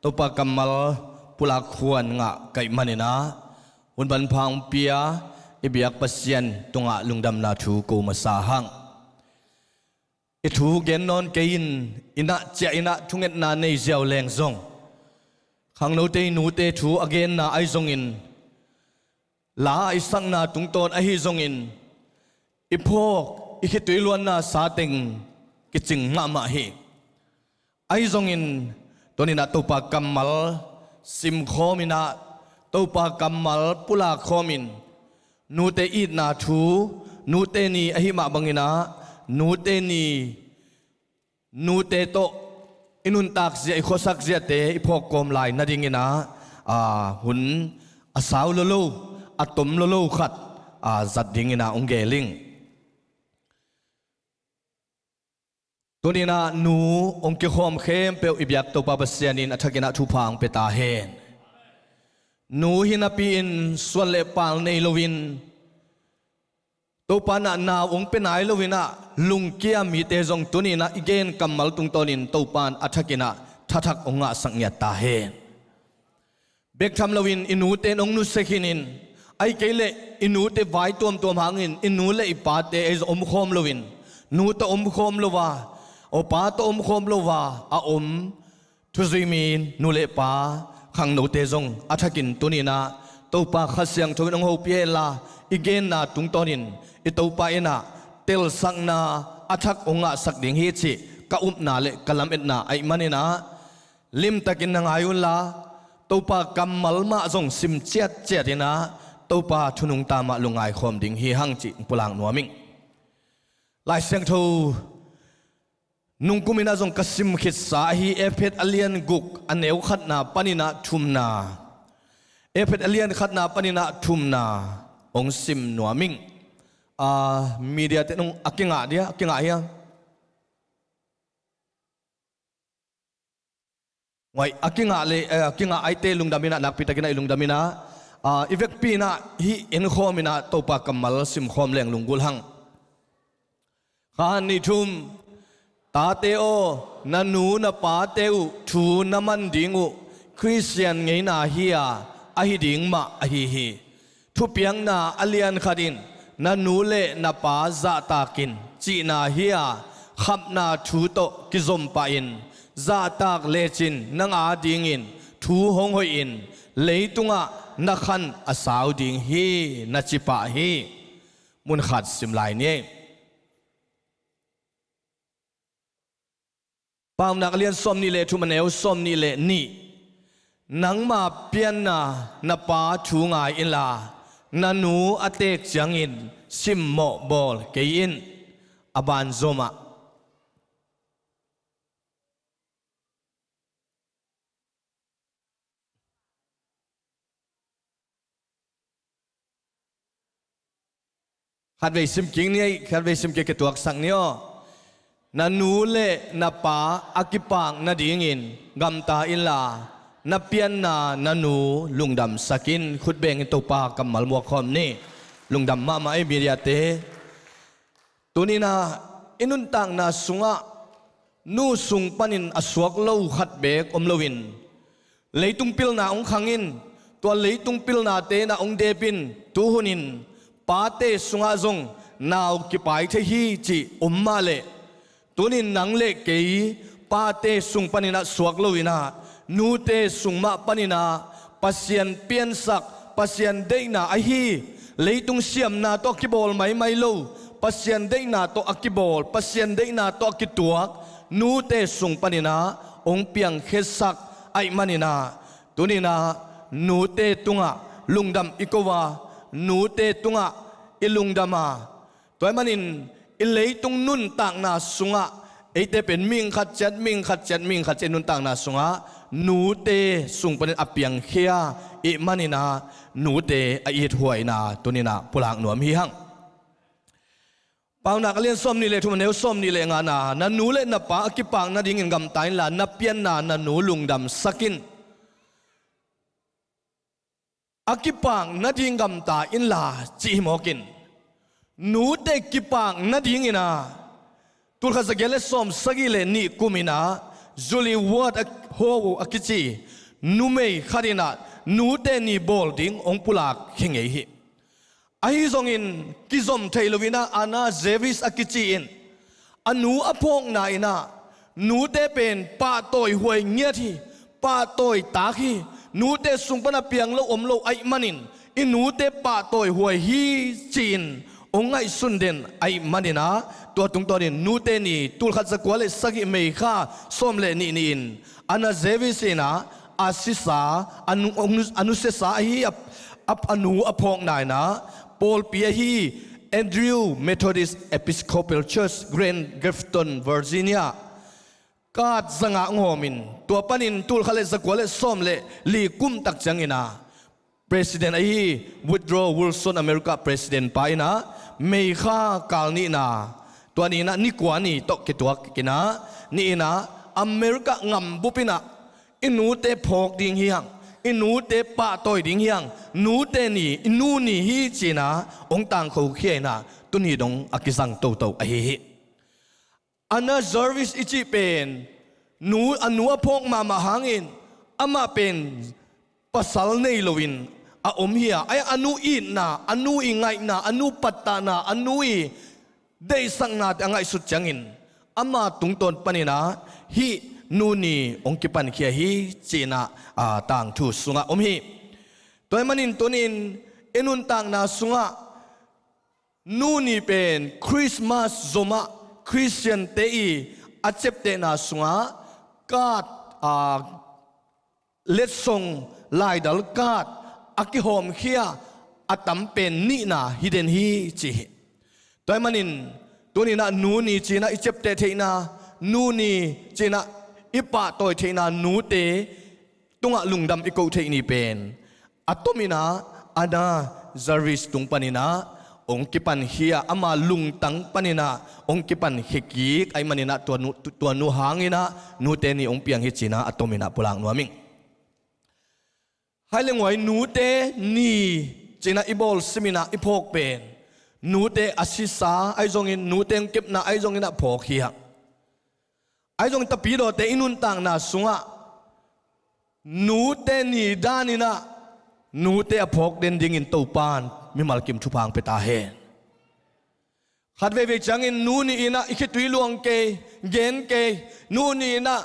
ตัวปากำมัลปุลาควรงะไก่มันนะอุนบันพังเปียอิบยักปัสยันตงะลุงดำนาทูกูมาสาหังอิทูเกนนอนเกินอินะเจอินะทุงเอ็ดนาในเจ้าแรงซงขังโนเตนูเตทูอเกนนาไอซงอินลาไอสังนาตุงตอนไอฮิซงอินอิพอกอิคิตุยลวนนาสาเต็งกิจิงงะมาเฮไอซงอินตัวนี้นะตัวปากำมัลซิมโคมินะตัวปากำมัลปุลาโคมินนูเตอีนาทูนูเตนีอหิมาบังอินะนูเตนีนูเตโตอินุนตักเสียอิโคสักเสียเตอิพอกกลมลายนาดิงินะหุ่นอาสาวโลโลอะตอมโลโลขัดจัดดิงินะองเกลิงตัวนี้นะนูองค์เกี่ยวมเข้มเปลอิบยักตัวปาบเสียนินอัฐกินะทุพังเปตาเฮนนูหินาปีนส่วนเล็บปางในโลวินตัวปานะนาองค์เป็นไหนโลวินะลุงเกียมีเตจงตัวนี้นะอีเกนกำมัลตุงตัวนินตัวปานอัฐกินะทักองค์สังเกตตาเฮนเบกทำโลวินอินูเตนองนุสกินินไอเกเลอินูเตไว้ตัวหางินอินูเลอิปาเตเอซอมโคมโลวินนูตอมโคมโลวาโอปาตอมโคมโลวาอาอมทุซิมีนนูเลปาขังโนเตจงอัฐกินตุนีนาตัวปาขัดเสียงทวินองโฮเปียลาอีเกนนาตุงตอนินอิตัวปาเอนาเตลสังนาอัฐกองะสักดิ่งเฮชิกะอุบนาเลกะลำเอ็ดนาไอมันนาลิมตะกินนางอายุลาตัวปากำมัลมาจงซิมเจียดนะตัวปาทุนุงตามาลงไอคอมดิ่งเฮหังจิปุลังนัวมิงลายเสียงทูนุงกุมินาจงกสิมขิดสาฮีเอฟเออเลียนกุกอันเอวขัดนาปนินาทุมนาเอฟเอเลียนขัดนาปนินาทุมนาองซิมนัวมิงมีเดียเตนุงอักงะเดียอักงะเฮียไว้อักงะเลยอักงะไอเตลุงดามินานักพิตากินาลุงดามินาอีเวกปีนาฮีเอ็นโคมินาตัวปากกัมมัลซิมโคมแรงลุงกุลหังข้านิทุมตาเตโอนันนูนปาเตอุทูนัมันดิงูคริสเตียนไงนาเฮียอหิดิงมาอหิฮีทุเปียงนาอเลียนขัดินนันนูเลนปาซาตากินจีนาเฮียขับนาทูโตกิซอมปาอินซาตากเลจินนังอาดิงอินทูหงหอยอินเลยตุงะนักขันอาสาวดิงฮีนัจิปะฮีมุนขัดสิมลายเนี่ยปามนักเรียนส้มนี่เลทุมันเอวส้มนี่เลนี่นังมาเปียนนานาปาชูงายอินลานานูอเตกจังอินซิมโมบอลเกยินอบานโซมาขัดเวซิมกิงนี่ขัดเวซิมเกตตัวสังเนี่ยนันูเลนับปาอากิปังนาดิ่งินกัมตาอิลานับเปียนนานันูลุงดำสกินขุดเบงตัวปากัมมัลมัวคอมนี่ลุงดำมาไอเบียเตตัวนี้นะอินุนตังนาสุงะนูสุงปันินอสวกเล่าขัดเบกอมลวินเลยตุงปิลนาองขังอินตัวเลยตุงปิลนาเตนาองเดปินตูหุนินปาเตสุงะจงนาวกิปายเทฮีจิอมมาเลตัวนี้นังเล็กเกยปาเตสุงปนินาสวกลวินานูเตสุงมาปนินาปัสยันเปียนสักปัสยันเดนาอฮีเลยตุงเสียมนาตอกิบอลไม่โลปัสยันเดนาตออกิบอลปัสยันเดนาตอกิตัวนูเตสุงปนินาองเปียงเขสักไอมันินาตัวนี้นานูเตตุงะลุงดำอิกวานูเตตุงะอิลุงดามาตัวมันินอิเลยตุงนุ่นต่างนาสุงะไอเตเป็นมิงขัดเจ็ดมิงขัดเจ็ดมิงขัดเจ็ดนุ่นต่างนาสุงะนูเตสุงเป็นอเปียงเขียอิมันินานูเตไอเอถวยนาตัวนี้นาปุลังหนวมฮีหังปาวนักเรียนส้มนี่เลยทุกมันเอวส้มนี่เลยงานานันนูเลยนับปาอกิปังนัดยิงกำตายละนับเปียนนานันนูลุงดำสกินอกิปังนัดยิงกำตาอินลาจีโมกินนูเด็กกิปังนัดยิงนะตุลขสเกลส้มสกิเลนี่กุมินาจุลีวัดโฮอกิจี นูเมย์ขัดินานูเตนีบอลดิ้งองปุลากเข่งเอหิไอซงอินกิซอมเทลวินาอานาเซวิสอากิจีอินอนูอพงนายนานูเตเป็นป้าตอยหวยเงียทีป้าตอยตาคีนูเตสุงปนาเปียงโลอมโลไอมันินอินูเตป้าตอยหวยฮีจีนองไอสุนเดนไอมันินาตัวตุงตัวนี้นูเตนีตุลขัดสกัวเลสกิเมฆาส้มเลนีนินอานาเซวิสนาอาศิสาอนุเสสาฮีอับอนูอพงนายนาปอลเปียฮีแอนดริวเมทอดิสเอพิสโคเปลเชิร์ชเกรนเกรฟตันเวอร์จิเนียกาดสังหงมินตัวปนินตุลขเลสกัวเลส้มเลลีกุมตักจังอินา President ไอฮีวูดโรว์วิลสันอเมริกา President ไปนะเมฆากาลนีนาตัวนี้นะนี่กว่านี่ตกตัวกินะนี่นะอเมริกางำบุปินะอินูเตพกดิ่งเฮียงอินูเตปะต่อยดิ่งเฮียงนูเตนี่อินูนี่ฮีจีนะองต่างเขาเขียนะตุนีดงอากิสังโตโตไอฮีอันนั้นเซอร์วิสอิจิเป็นนูอนูพกมาหางอินอามาเป็นภาษาในโลวินอาอมเฮียไออนูอินนะอนูอิงไงนะอนูปัตตานะอนูอีได้สังนาแต่ไงสุดจังอินอามาตุงตนปนินะฮีนูนี่องค์กิปันเขียฮีจีนะต่างทูสุงะอมฮีตัวมันอินตัวนี้เอ็นุนต่างนาสุงะนูนี่เป็นคริสต์มาสโซมาคริสเตียนเตอีอาเจ็บเตนาสุงะกาดเลดซงลายดัลกาดอากิโฮมเขียอาตัมเป็นนี่นาฮิเดนฮีจีตัวมันอินตัวนี้นะนูนี่จีนะอิเจ็บเตเทนานูนี่จีนะอิปะตัวเทนานูเตตุงะลุงดำอิโกเทนี่เป็นอัตโตมินาอานาซาริสตุงปานินาองค์กิปันเฮียอามาลุงตังปานินาองค์กิปันเฮกีกไอมันนินาตัวนูหางินะนูเตนี่องค์เปียงฮิจินะอัตโตมินาปุลังนัวมิงให้เรื่องไว้นูเตนี่จีนะอิบอลซิมินาอิพกเป็นนูเตอาศิสาไอจงอินนูเตงเก็บนาไอจงอินะพกเฮียไอจงตะปีโดเตอินุนต่างนาสุงะนูเตนี่ดานินะนูเตอพกเดนดิงอินตูปานมิมัลกิมชุพังเปตาเฮขัดเวจังอินนูนี่อินะอิคิตุยลวงเกเกนเกนูนี่นะ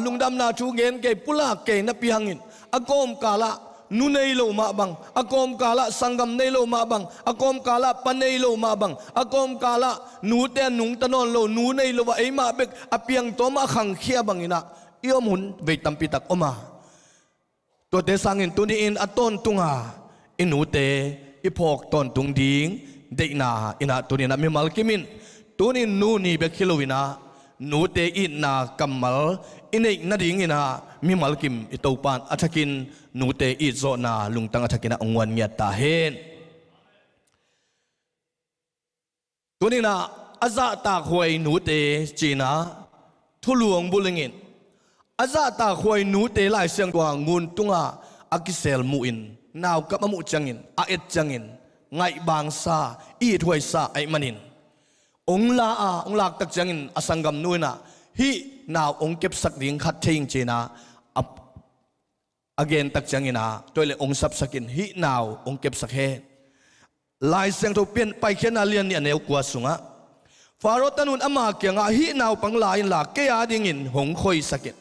ลุงดำนาชูเกนเกปุลาเกนะปีหังอินอากอมกาละนูเนยโลมาบังอากอมกาละสังกัมเนยโลมาบังอากอมกาละปันเนยโลมาบังอากอมกาละนูเตนุงตะนอนโลนูเนยโลว่าไอมาเบกอเปียงโตมาขังเขียบังอินะเอียมุนเวตัมปิตักอมาตัวเตสังอินตัวนี้อินอตอนตุงาอินูเตอิพอกตอนตุงดิงเดนาอินะตัวนี้นะมิมัลกิมินตัวนี้นูนี่เบคิโลวินานูเตอินากัมมัลอินเอกนาดิงอินะมิมัลกิมอิตูปานอัฐกินนูเตอิโซนาลุงตังอัฐกินองวันเงียตาเฮนตัวนี้นะอาซาตาควยนูเตจีนะทุลวงบุลงินอาซาตาควยนูเตไลเสียงตัวงูนตุงาอากิเซลมูอินนาวกับมุจังอินอาเอ็ดจังอินไงบางซาอีถวยซาไอมันินองลาองลากตักจังอินอสังกัมนูนะฮีนาวองเก็บสักดิ่งขัดเทิงเจนะagain ตักจังอินะตัวเลยองสับสักินฮีนาวองเก็บสักเฮลายเสียงทุเปลี่ยนไปแค่นาเลียนเนี่ยเนวกว่าสุงะฟาโรตันุนอามาเกียงฮีนาวปังลายหลักเกียดิ่งินหงคอยสักิน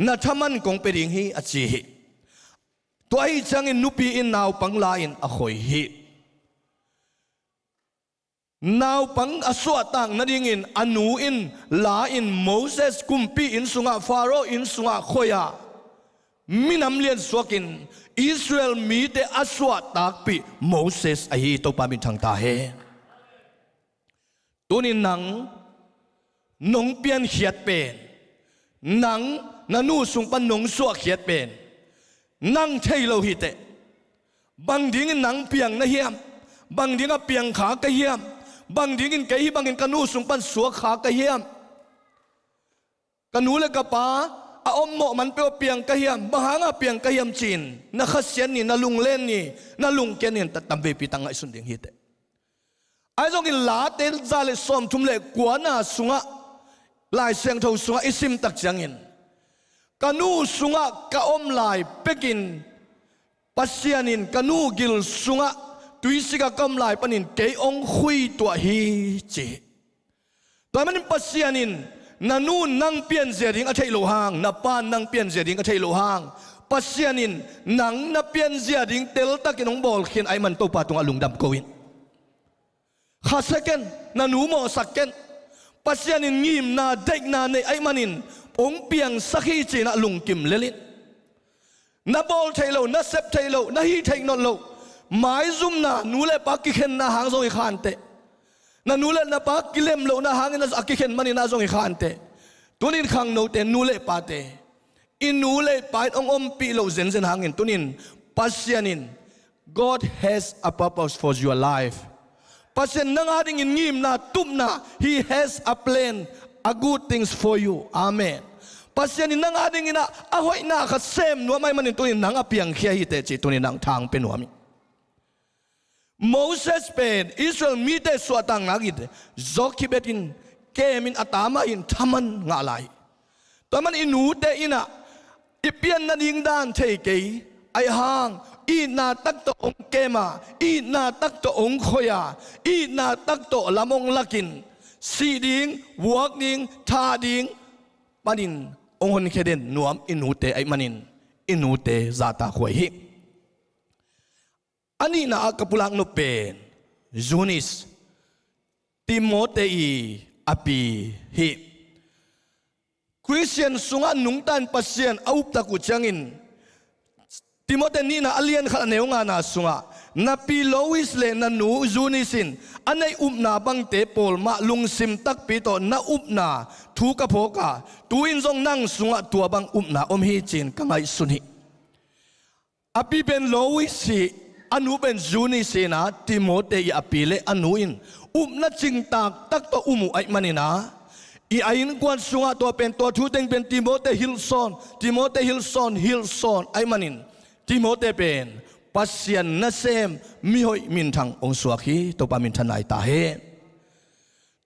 นัทมันคงเป็นดิ่งฮีอจีฮีตัวไอ้จังอินนุปีอินนาวปังลายอินอคอยฮีนาวปังอสวตังนาดิ่งินอนูอินลาอินโมเสสกุมปีอินสุงะฟาโรอินสุงะคอยามินำเลียนสวกินอิสราเอลมีแต่อสวตักปีโมเสสไอฮีตัวปามินทางตาเฮตัวนี้หนังนงเปียนเขียดเป็นหนังนันูสุงปันนงสวเขียดเป็นนังเทโลหิตเตบางดิ่งหนังเปียงนะเฮียมบางดิ่งเปียงขากะเฮียมบางดิ่งกะฮีบางดิ่งกะนูสุงปันสวขากะเฮียมกะนูและกะปาอมโมมันเปียวเปียงกะเฮียมบางเปียงกะเฮียมจีนนักเสียนนี่นัลุงเล่นนี่นัลุงเกนี่ตัดตำเวปีตังไอสุนดิ่งหิตเตไอจงกินลาเตลซาเลสอมทุมเล็กกว่าน่าสุงะลายเสียงทูสุงะอิซิมตักจังอินก kanu sunga ka om lai pekin pasianin kanu gil sunga tuisika kam lai panin ke ong hui tua hi chi toy manin pasianin nanu nang pian zering a thei lo hang na pan nang pian zering a thei lo hang pasianin nang na pian zia ding tel takin ong bol khin ai man to pa tung alung dam koin kha second nanu mo second pasianin ngim na dek na nei ai manin ong piang sakhi chi na lung kim lelit na bol thailo na sep thailo na hi thaik not lo mai zum na nule pa ki khen na hang zong i khan te na nule na pa kilem lo na hang na ki khen mani na zong i khan te tunin khang no te nule pa te in nule pa ong om pi lo zen zen hangin tunin pasianin God has a purpose for your life pasian nang ading in ngim na tum na he has a plan a good things for you amen pasian in nang ading ina ahoy na kha sem no mai manin tunin nang apiang khia hi te chi tunin nang thang pe no mi Moses pen Israel mi te swatang ngagit zokibetin kemin atama in thaman nga lai taman inu te ina ipian na ding dan thei ke ai hang i na tak to ong kema i na tak to ong khoya i na tak to lamong lakin si ding wuak ding tha ding panin ong hon kheden nuam inu te ai manin inu te zata khoi hi ani na akapulang no pen Junis Timotei api hi Christian sunga nungtan pasien aup taku changin Timotei ni na alien khala neunga na sunga na pi Lois le na nu Junisin anai na bang te pol ma lung sim tak pi to na na thu ka phoka tuin jong nang sunga tua bang na om hi chin kangai sunhi api ben Lois si anu ben Junisin na Timotei apile anuin na ching tak to umu ai manina I ain kwan sunga to pen to thu teng pen Timotei Hilson ai manin Timotei pen pasian na sem mi hoi min thang ong suaki to pa min thanai ta he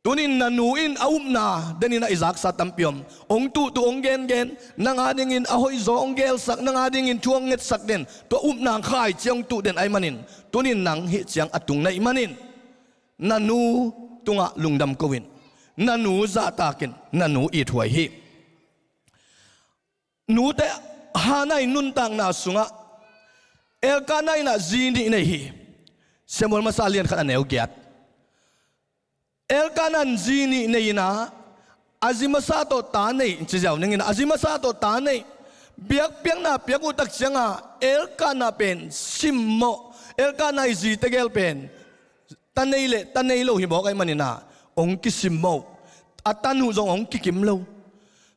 tunin nanuin na denina izak sa tampiom ong tu ong gen nang ading in ahoy zo ong gel sak nang ading in chuang nget sak den to nang khai chiang tu den ai manin tunin nang hi chiang atung nai manin nanu tunga lungdam kowin nanu za takin nanu i thuai hi nu te hanai nun tang na sunga elkanai na zini nei hi semol masalian khan aneu gyat elkanan zini nei na azimasa to ta nei chijaw ningin azimasa to ta nei biak piang na piak utak changa elkana pen simmo elkanai zi tegel pen tanei lo hi bo kai manina ong kisimmo atanu jong ong kikim lo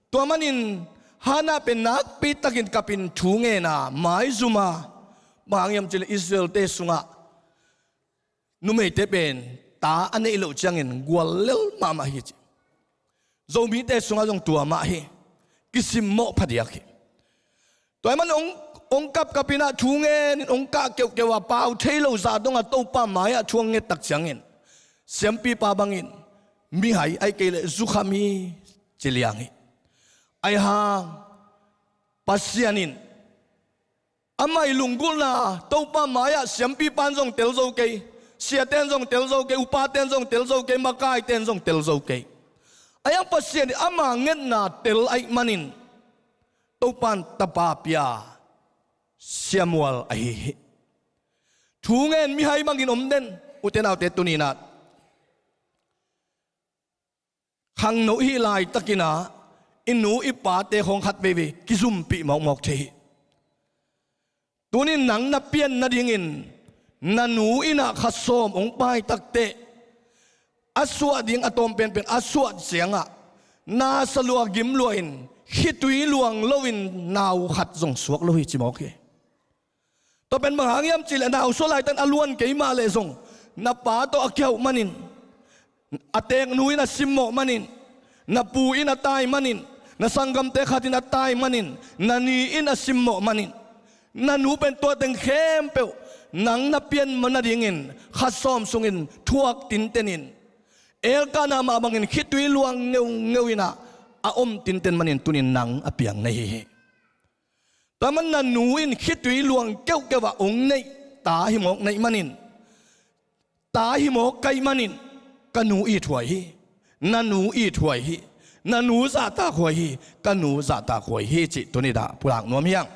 to manin hana pen nak pi takin kapin thunge na mai zuma bangyam chile Israel te sunga numei te pen ta anei lo changin gwalel mama hi chi zomi te sunga jong tua ma hi kisimmo phadiak hi toy man ong kap kapina thunge ong ka ke wa pau thailo za donga to pa maya thuange tak changin sempi pa bangin mi hai ai kele zukhami chiliangi ai hang pasianin amai lungul na to pa maya sempi pan jong tel zo ke sia ten jong tel zo ke upa ten jong tel zo ke makai ten jong tel zo ke ayang pasian ama nget na tel ai manin to pan tapapia Samuel ai thungen mi hai mangin omden uten autte tunina khang no hi lai takina inu ipa te khong khat bebe kizum pi mok the tunin nang na pian na dingin nanu ina khasom ong pai takte aswa ding atom pen aswa sianga na salua gim loin khitui luang lowin naw khat jong suak lo hi chimok he to pen manghangam chile naw so lai tan aluan keima le jong na pa to akyaw manin atek nuina simmo manin na pu ina tai manin na sanggam te khatin atai manin na ni ina simmo manin na nu pen to teng khem pe nang na pian manadingin khasom sungin thuak tin tenin elkana ma bangin khitui luang ngeuina a om tin ten manin tunin nang apiang nei hi แต่มันนันนูอินคิดดุยลวงเกี่ยวกับว่าองค์ในตาหิมกในมันินตาหิมกไกมันินกันหนูอีถวยนันหนูอีถวยนันหนูซาตาขวยกันหนูซาตาขวยจิตัวนี้ดาผู้หลังนวมยัง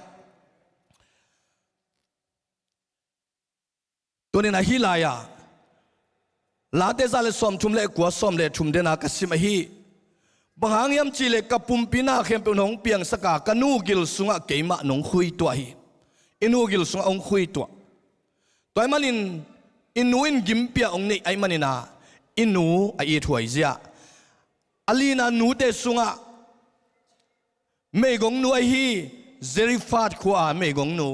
ตัวนี้นะฮิลายาลาเตซาเลสอมชุมเลกัวสอมเลชุมเดนากสิมฮีบางหางยามจีเลกับปุ่มปีนาเข้มเป็นหงเปียงสกากันูกิลสุงะเกมะหนงคุยตัวฮีอินูกิลสุงะองคุยตัวไอ้มันอินูอินกิมเปียองนี่ไอ้มันนะอินูไอ้ถวยเสียอลีนานูเตสุงะไม่กงนูไอ้ฮีเซริฟาดขวาไม่กงนู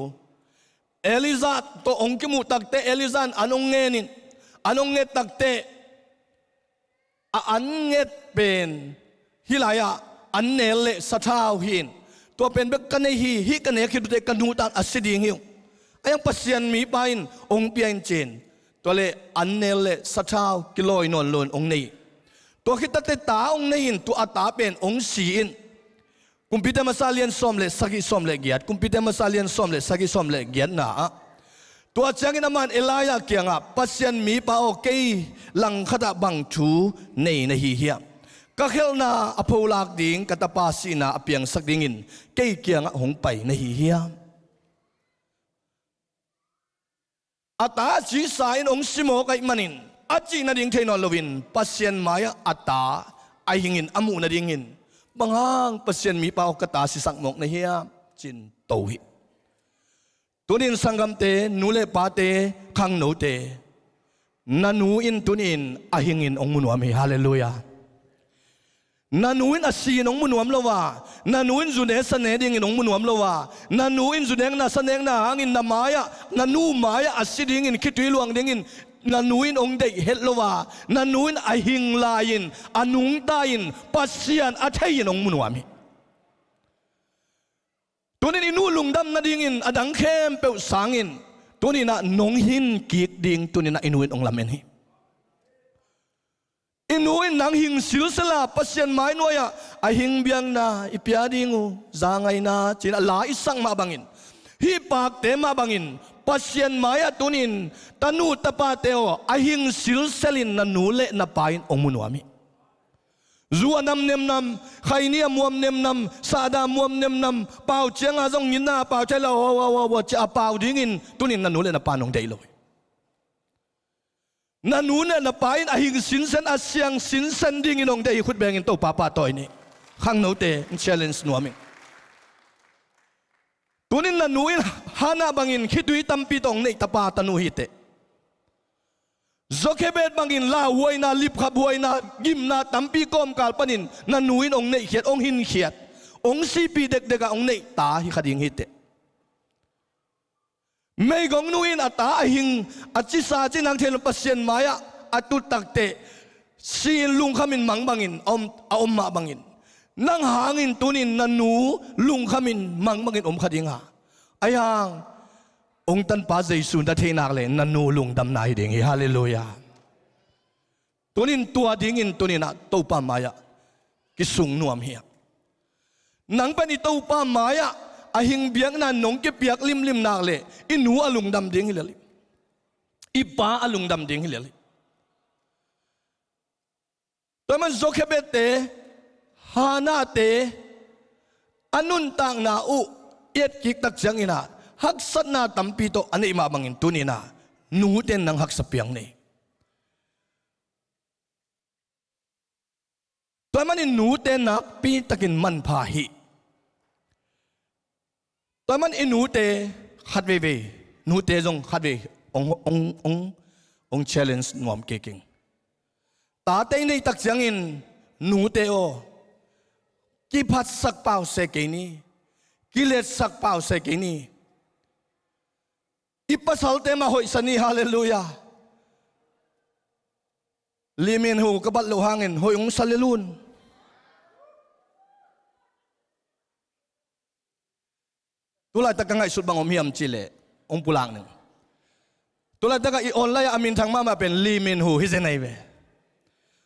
เอลิซาตัวองกิมุตักเตเอลิซานอันองเงินอันองเงตักเตอันเงเป็นฮิลายาอันเนลสัทาวหินตัวเป็นเบกันในฮีกันเนี่ยคิดดูเด็กกันนูตันอัศดิงหิวไอ้ยังปัสยันมีไปน์องเปียนเจนตัวเล่อันเนลสัทาวกิโลยนนลนองนี้ตัวคิดตัดตาองนี้ตัวอัตาเป็นองสีนกุมพิเตมาซาเลียนสอมเลสักิสอมเลเกียดกุมพิเตมาซาเลียนสอมเลสักิสอมเลเกียดนะตัวจังอินามันเอลายาเกียงอ่ะปัสยันมีป้าโอเคลังขดาบังชูในฮีเฮียก็เขลนาอภูลากดิ่งกัตปาสีนาอเปียงสักดิ่งินเกี่ยเกียงหงไปในฮีเฮียอัตาจีสายนองสิโมกไอมันินอาจีนาดิ่งเทนอลวินปัสยันมายอัตาไอหิงินอามูนาดิ่งินบางห้างปัสยันมีป้าโอกตาสิสักมกในเฮียจินโตหิตัวนินสังกัมเตนูเลปาเตขังโนเตนันูอินตัวนินอาหิงินองมุนวามีฮาเลลูยานันูอินอาศีนองมุนวามละวานันูอินจุเนสเนดิงินองมุนวามละวานันูอินจุเนงนาสเนงนาหางินนามายะนันูมายะอาศีดิงินคิดวิลวงดิงินนันูอินองเดเฮลละวานันูอินอาหิงลายินอนุงตายินปัสยันอาเทยินองมุนวามีตัวนี้นู่ลุงดำนาดิ่งอดังเข้มเปลสางินตัวนี้น่ะนงหินกีกดิ่งตัวนี้น่ะอินูอินองลำเอ็นฮีอินูอินนังหิงสิลสลาปัสยันไม้นวยอะหิงเบียงนาอิปยาดิ่งูจางไงนาจีน่ะลาอิสังมาบังอินฮีปากเตมาบังอินปัสยันไม้ตัวนี้ตานูตะปาเตโออะหิงสิลสลินนันูเลนับไปอินองมุนวามิรัวนำเนมนำใครเนี่ยมัวเนมนำซาดามัวเนมนำเป่าเจียงอาจงยินนาเป่าใจเราว่าจะเป่าดิ้งอินตัวนี้นันนูเลยนับปานองเดยเลยนันนูเนี่ยนับปานอาหิงสินเซนอาเซียงสินเซนดิ้งอินองเดยขุดแบงอินโตป้าต่อยนี่ข้างโนเตอินเชลเลนส์นัวมิงตัวนี้นันนูอินฮานาบังอินคิดดูตั้มปีตองนี่ตาป้าตันูฮิเตZokebet bangin la huay na lip khab huay na gim na tampi kom kalpanin na nuin ong nei khiat ong hin khiat ong sipi dek deka ong nei ta hi khading hite mei gong nuin ata ahing achi sa chinang thel pasien maya atut takte sin lung khamin mang bangin om ma bangin nang hangin tunin na nu lung khamin mang bangin khading ha ayangองค์ตันป้าเจสุนตะเทนักเลยนันนูลุงดำนายดิ่งฮาเลลูยาตัวนี้ตัวดิ่งอินตัวนี้นะตัวป้ามายะกิสุงนวมเฮียนังเป็นอีตัวป้ามายะอาหิงเบียงนั้นนงเก็บเปียกลิมนักเลยอินูอลุงดำดิ่งฮิเลลิอีป้าอลุงดำดิ่งฮิเลลิตัวมันโซเคเบเตฮานาเตอนุนตังนาอุเอ็ดกิกตักจังอินาฮักสัตนาตัมปีโตอันนี้มาบังอินตุนีนานูเต็นนังฮักสเปียงนี่ตัวมันนูเต็นนักปีตะกินมันพาหิตัวมันนูเตขัดเวนูเตจงขัดเวองเชลเลนส์นวมเก่งตาเตนี่ตักจังอินนูเตโอกิพัดสักเป่าเสกนี่กิเลสสักเป่าเสกนี่Ipasal tema hoy sani haleluya. Limin ho kabat lo hangin hoy ong salilun. Tulad ta kangay sud bang umiam chile ong pulang ning. Tulad ta ka i-online amin thang mama pen limin ho hisenay be.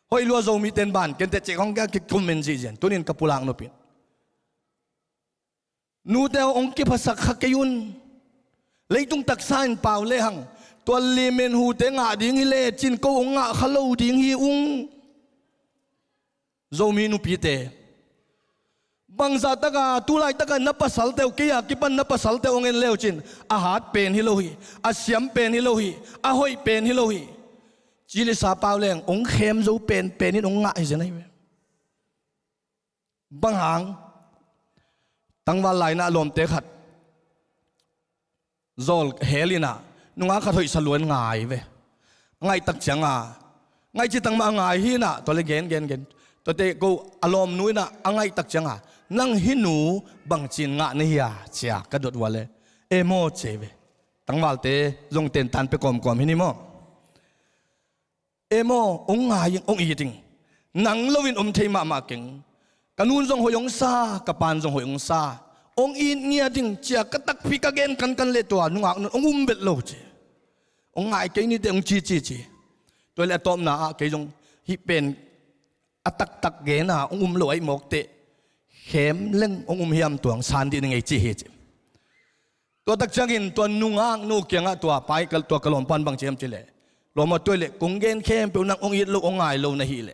Hoy luwa zo miten ban kente che kong ka comment si jen tunin ka pulang no pin. นูเตอองค์กิภาษาขกยุนเลยตุงตักสานเปล่าเลยหังตัวลีเมนหูเตงะดิ้งฮิเลจินก็องงะขลุ่ดิ้งฮิอุงโจมีนุปีเตบางสัตตะกาตุไลตะกานับปัสสัลเตวกี้ยากิปันนับปัสสัลเตวองเงินเลวจินอาหารเป็นฮิโลหิอาเสียมเป็นฮิโลหิอาหอยเป็นฮิโลหิจิลิสาเปล่าเลยองค์เข้มโจเป็นนี่องงะฮิเจนัยบางหางตั้งวันไหลน่าลมเตะขัดโจลเฮลิน่ะนุ่งอาขัดหอยสลวนง่ายเว้ง่ายตักเสียงง่ายจิตตั้งมาง่ายฮีน่ะตัวเล็กเกนตัวเตะกูอารมณ์นุ้ยน่ะง่ายตักเสียงนั่งหินูบังจินงะนี่ยาเสียกระโดดวัลเลยเอโมเจเวตั้งวันเตะจงเต้นตันไปกอมหินิโมเอโมองง่ายองอีจริงนังลวินเทมาเก่งกันนู้นจงหอยองซากระปานจงหอยองซาองอินเงียดิงเจียกตักพิกเกนกันเลตัวนุ่งองเบ็ดโลเจองง่ายเก่งนี่เตองจีตัวเล็กตอมน่ะเกยจงฮิเป็นตักเกน่ะองลอยหมกเตะเข้มเล่งองเฮียมตัวสานดีนึงไอจีเฮจตัวตักจังอินตัวนุ่งนูเกียงตัวไปกับตัวกระหล่อมปันบางเจียมจิเลลมมาตัวเล็กกงเกนเข้มเป็นนักองอิดโลองง่ายโลนะฮิเล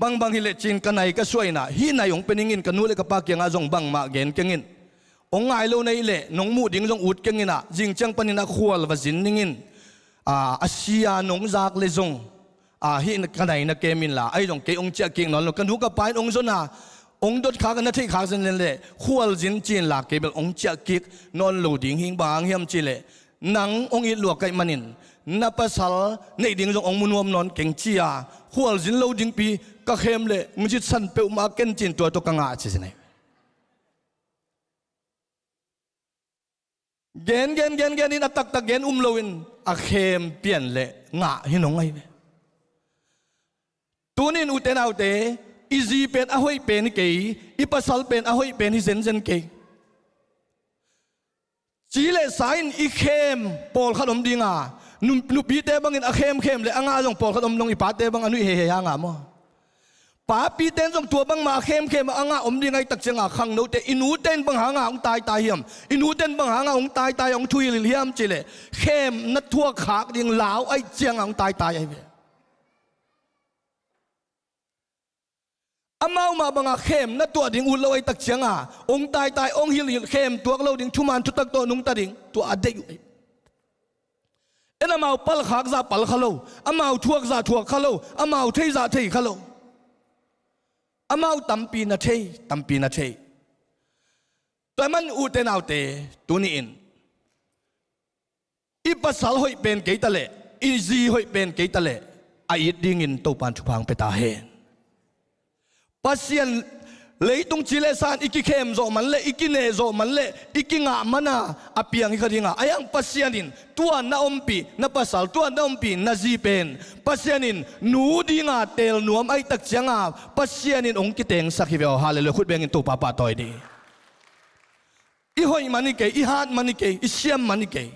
บางฮิเลจินกันไหนก็ช่วยนะฮีนายองเป็นยิงกันนู้นเลยกับปากเกียงอาจงบางมาเกนเกียงองง่ายโลในเลน้องมูดิ้งจงอุดเกียงน่ะจิงจังปนินักขวลวจินนิงอาเซียนองจากเลจงฮีกันไหนนักเกมินละไอ้จงเกองเจ้าเก่งนอนกันดูกับไปองจน่ะองดดขากันนั่นที่ขาเส้นเลยขวลจินจีนละเกเบลองเจ้าเก่งนอนโลดิ้งหิงบางเฮียมจิเลนังองอิดหลวกไก่มันินนับภาษาในดิ้งจงองมุนวมนอนเก่งเจียขวลจินโลดิ้งปีก็เข้มเลยมันจะสั่นเปลวมาเก่งจินตัวกังอาชิสเนเกนนี่นับตักเกนโลวินอาเข้มเปลี่ยนเลยงะหินองไงตัวนี้อุเทนเอาเตอีจีเป็นอหอยเป็นเกยอีภาษาเป็นอหอยเป็นฮิเซนเกยจีเลสายอีเข้มปอลขนมดีงานุปีเตบังอินอาเข้มเลยอ่างาจงปอลขนมนงอีปาเตบังอนุเฮียงามอป้าปีเต้นจงตัวบังมาเข้มอ่างาอมดีไงตักเสียงขังโนเตอินูเต้นบังหางาองตายเหี่ยมอินูเต้นบังหางาองตายองทุยเหี่ยมจีเลเข้มนัดทั่วขากดิ่งลาวไอเจียงองตายไอเวอามาบังอาเข้มนัดตัวดิ่งอุลอยตักเสียงองตายองฮิลเข้มตัวเราดิ่งทุมันทุตักตัวนุ่งตาดิ่งตัวอเดยเอ็นอามาปัลขากซาปัลขลุ่อามาทวกซาทวกขลุ่อามาเทซาเทขลุ่อามาตัมปีนาเทตัวมันอุเทนเอาเตตัวนี้อินอีภาษาหอยเป็นเกยตะเลอีจีหอยเป็นเกยตะเลไอดิ่งอินตัวปันชุพังเปตาเฮนปัสยันเลยตรงจิเลสานอีกเข้มโจมันเละอีกเนโจมันเละอีกงามันอาเปียงอีกดิ่งอายังปัสยันินตัวน้าอมปีน้าภาษาตัวน้าอมปีน้าจีเป็นปัสยันินนูดิ่งเตลนัวไอตักจังปัสยันินองค์กิเตงสักฮิเวลฮาเลลูยาขุดเบงินตัวป้าต่อยดีอีหอยมันนี่เกยอีฮาดมันนี่เกยอีเสียมมันนี่เกย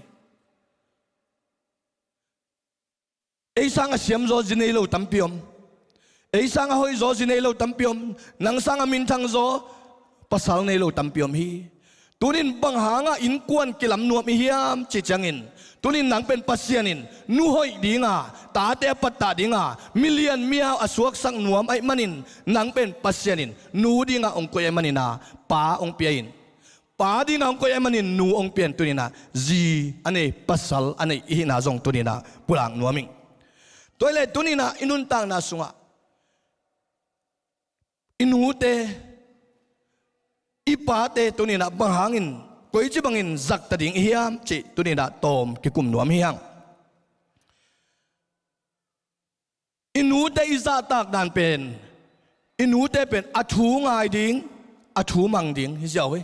ไอสังเสียมโจจินเนโลตัมพิอมไอ้สังหอยโจจินเนโลตัมพิอมนังสังมินทังโจภาษาเนโลตัมพิอมฮีตัวนี้บังหางอินกวนกิลำนัวมิเฮียมจิจังอินตัวนี้นังเป็นปัสยานินนูหอยดีงาตาเตปัตตาดีงามิเลียนมีอาอสวกสังนัวไอมันินนังเป็นปัสยานินนูดีงาองค์กวยมันินาป้าองค์เปียอินป้าดีงาองค์กวยมันินนูองค์เปียนตัวนี้นะจีอันนี้ภาษาอันนี้อินาจงตัวนี้นะปุรังนัวมิงตัวเล็กตัวนี้นะอินุนตังนาสุงะอินูเตอีปาเตตัวนี้นะบังหางินกุยจิบังอินจักตัดดิ่งเฮียมจิตัวนี้นะตอมกิกุมหนวมเฮียงอินูเตอิซาตากดานเป็นอินูเตเป็นอัทูงายดิ่งอัทูมังดิ่งฮิเจ้าเว้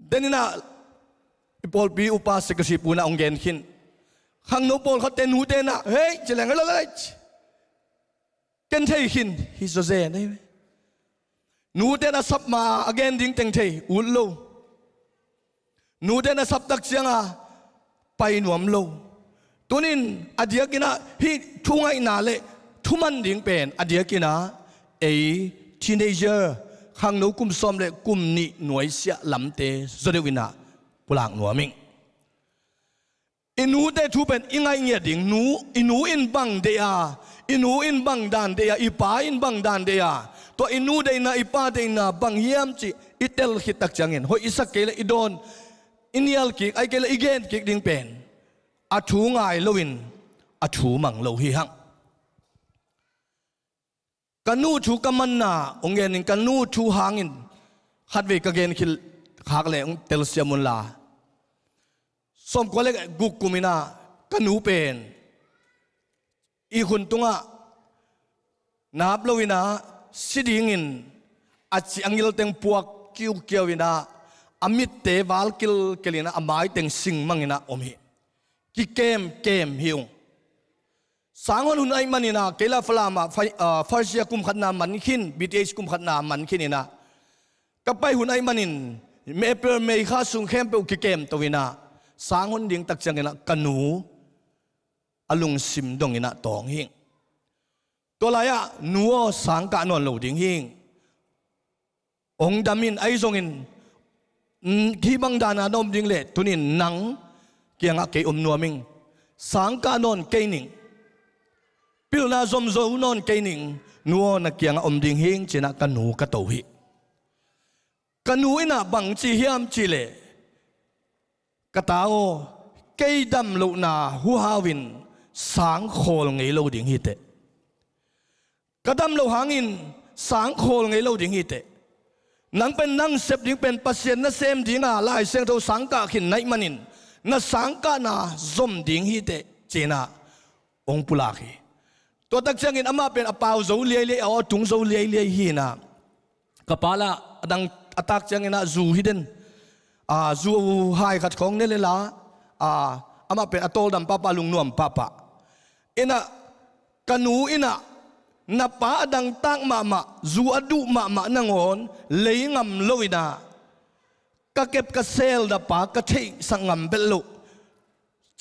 เดนินะปอลปีอุปาสกสิปูนะองเกนขินขังโนปอลเขาเตนูเตนะเฮ้ยจะแหลงอะไรกันเทหินฮิโซเซนี่นูเดนะสับมาอเกนดิ้งเต็งเทอุลโลนูเดนะสับตักเสียงไปหนวมโลตัวนี้อดียกินะฮิทุ่งไอนาเลทุมันดิ้งเป็นอดียกินะเอที teenager ข้างนู้กุมซ้อมเลยกุมนี่หน่วยเสียลำเตจะได้วินาปุลางหนัวมิงอินูเตทูเป็นอิงไงเงียดิ่งนูอินูอินบังเดียอินูอินบังดานเดียอีป้าอินบังดานเดียตัวอินูเดน่าอีป้าเดน่าบังเยี่ยมจีอิเตลขิตักจังเงินหอยอิสักเกลอิดอนอินิลกิกไอเกลอิเกนกิกดิ่งเป็นอาทูง่ายลวินอาทูมังโลหิหังกันนูทูกัมันนาองเงินกันนูทูหางินขัดเวกเกนคิลขากเลยองเตลเซียมุนลาสมก็เลยกุกกุมินากันนูเป็นอีคุณตุงะนับลวินาสิดิ่งินอาชีอังยิลเต็งพวกคิวเกียววินาอามิตเตวาลกิลเกลินาอามายเต็งสิงมังอินาอมฮิกิเกมฮิวสางวันหุ่นไอมันอินาเกลาฟลามาฟาร์เซียกุมขัดนามันขินบีทีเอชกุมขัดนามันขินอินากับไปหุ่นไอมันอินเมเปอร์เมย์ข้าสุงเข้มเปกิเกมตัววินาสางวันดิ่งตักจังอินากันนูอลุงซิมดงอินาตองหิงตัวลายะนัวสางกะนอนโลดิ่งหิงองดามินไอซงอินที่บังดานาดมดิ่งเล่ตุนินนังเกียงเกอมนัวมิงสางกะนอนเกนิงพิลนาซอมโซนอนเกนิงนัวนักเกียงอมดิ่งหิงเจนักกันนูกะโตหิกันนูอินาบังจีเฮียมจีเล่กะตาโอเกยดำโลนาหูฮาวินสางโคลไงโลดิ่งฮิเตกระดำโลหางินสางโคลไงโลดิ่งฮิเตนังเป็นนังเสพดิ่งเป็นปัสเซียนนั่นเซมดิ่งอ่ะลายเสียงตัวสังกะขินไนมันินนั่นสังกะน่ะซอมดิ่งฮิเตเจน่ะองปุลาคีตัวตักเชียงอินอามาเป็นอปาวโซเลียเลียเอาตุงโซเลียเลียฮีน่ะกปาละดังอตักเชียงอินน่ะจูฮิเดนจูไฮขัดของเนเลล่ะอามาเป็นอโตลดำป้าปาลุงนวมป้าปะอินะกันนูอินะนับป้าดังตั้งมาจูอดุมานังอนเลยงำโลวินากะเก็บกะเซลดับป้ากะเทสังงำเบลลุ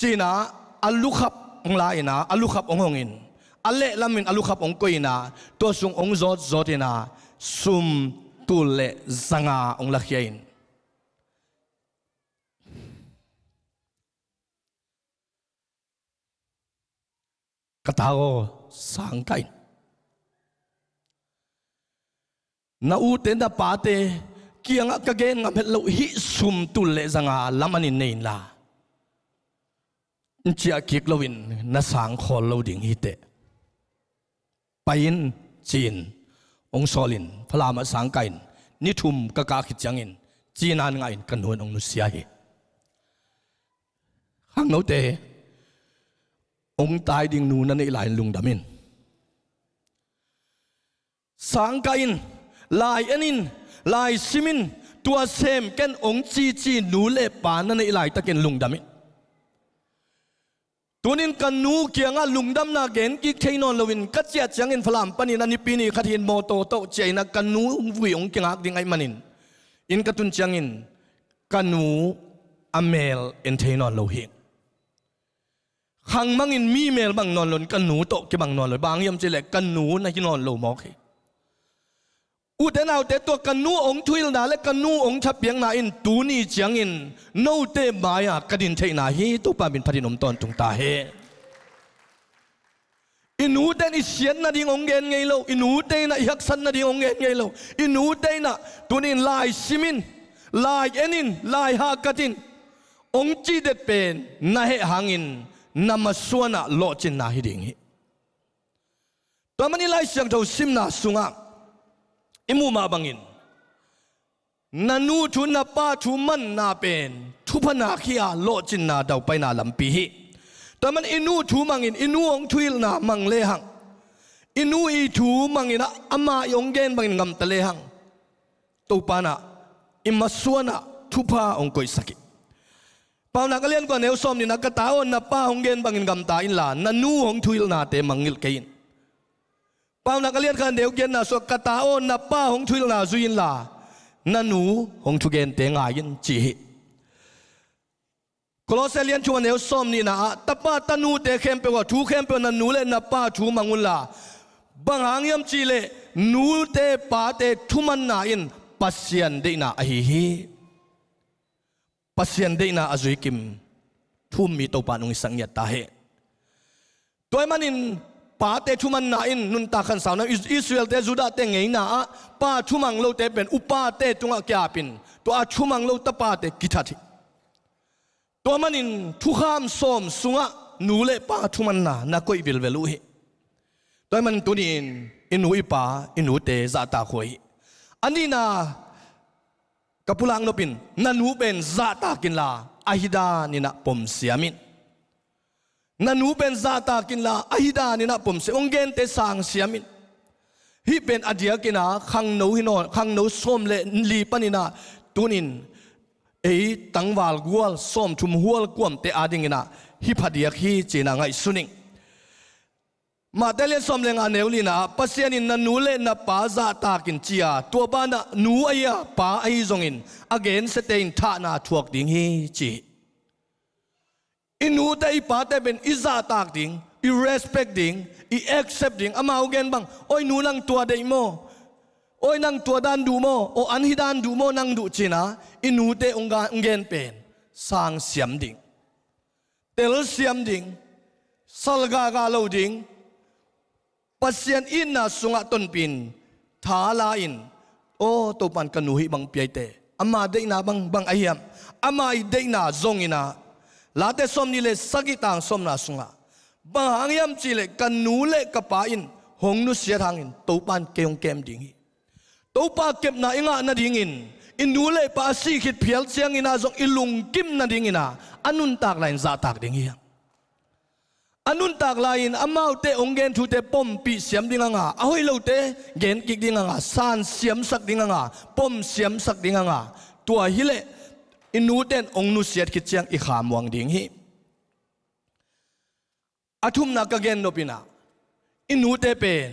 จีน่าอัลลุขับองลายนะอัลลุขับองหงินอัลเล่ลามินอัลลุขับองกุยนะตัวสุงองจอดนะซุมตุเลสังาองลักยัยนกตาโอสังกัยนาอูเตนดาปาเตเกียงกะเกนงะเมลฮิซุมตุเลสังาลามันินเนนลาเจียกิกลวินนาสังขอลดิ่งฮิเตไปยินจีนองซอลินพลามาสังกัยนิทุมกะกาขิจังอินจีนานไงกันหวนองนุเซียฮีข้างโนเตองตายดิ่งนูนั่นไอหลายลุงดามินสังกัยลายเอ็นินลายซิมินตัวเซมเกนองจีนูเล่ปานั่นไอหลายตะเกนลุงดามินตัวนี้กันนูเกียงลุงดำนาเกนกิเคนอนลวินกัจเจียจังอินฟลามปนินันนิปีนีขัดเห็นโมโตโตเจนักกันนูวิองเกียงดิ่งไอมันินอินกัตุนจังอินกันนูอเมลเอ็นเทนอนโลหิงขังมังอินมีเมลบางนอนหล่นกันหนูโตกี่บางนอนหล่นบางยามเจเล็กกันหนูนะที่นอนโลมอกอุตนาวแต่ตัวกันหนูองทุยนาและกันหนูองชับเปียงนาอินตูนี่เจียงอินโนเตมายากระดินเทนาฮีตุปาบินพัดินอมตอนตุงตาเฮอินูเตนอิเสียนนาดิงองเงินไงโลอินูเตนะยักษันนาดิงองเงินไงโลอินูเตนะตัวนี้ลายซิมินลายเอ็นินลายฮากตินองจีเด็ดเป็นนาเหหางินนามาสวนะโลจินนาฮิดิงฮิตัวมันนี่ไล่เสียงเจ้าซิมนาสุงะอิมูมาบังอินนันูทุนนาป้าทุมันนาเป็นทุพนาขียโลจินนาดาวไปนาลำปีฮิตัวมันอินูทุมังอินอินูองทุยนามังเลหังอินูอีทุมังอินะอามาองเกนบังอินงำตะเลหังตัวปานะอิมาสวนะทุพาองกุยสักิปาวนักเรียนกว่าเนวซอมนี่นักตาอนนับป้าองเกนบังอินกำตาอินลานันูองทุยนาเตมังอิลเกินปาวนักเรียนกันเดียวเกนนาสวกตาอนนับป้าองทุยนาซุยินลานันูองทุเกนเตงายินจีฮิโคลอสเลียนชวนเนวซอมนี่นะตป้าตนูเตเข้มเปว่าทูเข้มเปนันูเลนับป้าทูมังอุลลาบางหางยมจีเล นูเตปาเตทุมันนาอินปัสยันเดนาอหิฮิปัสยันเดนาอจุยกิมทุ่มมีตัวปานุงสังยตาเหตัวมันอินปาเตทุมันนาอินนุนตาขันสาวนะอิสราเอลเตจุดาเตงไงนาปาทุมังโลเตเป็นอุปาเตจุงอแกปินตัวอาทุมังโลตปาเตกิทัติตัวมันอินทุขามสมสุงะนูเลปาทุมันนานักก็อิบิลเวลุฮิตัวมันตัวนี้อินูอิปาอินูเตซาตาโคยอันนี้นะกับพลังนปินนันูเป็นซาตากินลาอาฮิดานี่นะปมเสียมินนันูเป็นซาตากินลาอาฮิดานี่นะปมเสียองเกนเตสางเสียมินฮิเป็นอดียกินะขังนูฮิโนขังนูส้มเลลีปนินะตุนินตังวาลกัวส้มชุมหัวกวมเตอาดิงินะฮิพัดียกฮิเจนังไงสุนิงมาแต่เล่นสมเลงานเนวลีนะปัสยานินนันูเลนะป้าซาตากินจียตัวบ้านนูไอ้ป้าไอ้จงอิน again สเตนท่านาทวกดิ่งฮีจีอินูแต่อีป้าแต่เป็นอิซาตากดิ่งอี respect ดิ่งอี accept ดิ่งอามาเอาเกนบังโอ้ยนูนั่งตัวเดโมโอ้ยนั่งตัวด้านดูโมโออันฮิดานดูโมนั่งดูจีนะอินูแต่องค์เกนเป็นสร้างเสียมดิ่งเตลเสียมดิ่งสัลกากาโลดิ่งปัสยันอินนาสุงะต้นปินทาลาอินโอ้ตัวปันกันหนูฮิบังเปียเตอามาเดนาบังไอยัมอามาเดนาจงอินาลาเตสมนี่เลสกิตังสมนาสุงะบังหางยัมจิเลกันหนูเลกปาอินหงนุเสียทางอินตัวปันเกยงเกมดิ่งฮิตัวปาเก็บนาอิงะนาดิ่งอินอินหนูเลปาสีขิดเพียลเสียงอินาจงอิลุงกิมนาดิ่งอินาอันนุนตากไลน์ซาตากดิ่งฮิอันนุนตากลายนอามาเตองเกนทูเตปมปีเสียมดิ่งงาเอาให้เราเตเกนกิกดิ่งงาสานเสียมสักดิ่งงาปมเสียมสักดิ่งงาตัวฮิเลอินูเตนองนุเสียดคิดเชียงอีขามวงดิ่งฮีอาทุมนักเกนโนปินาอินูเตเป็น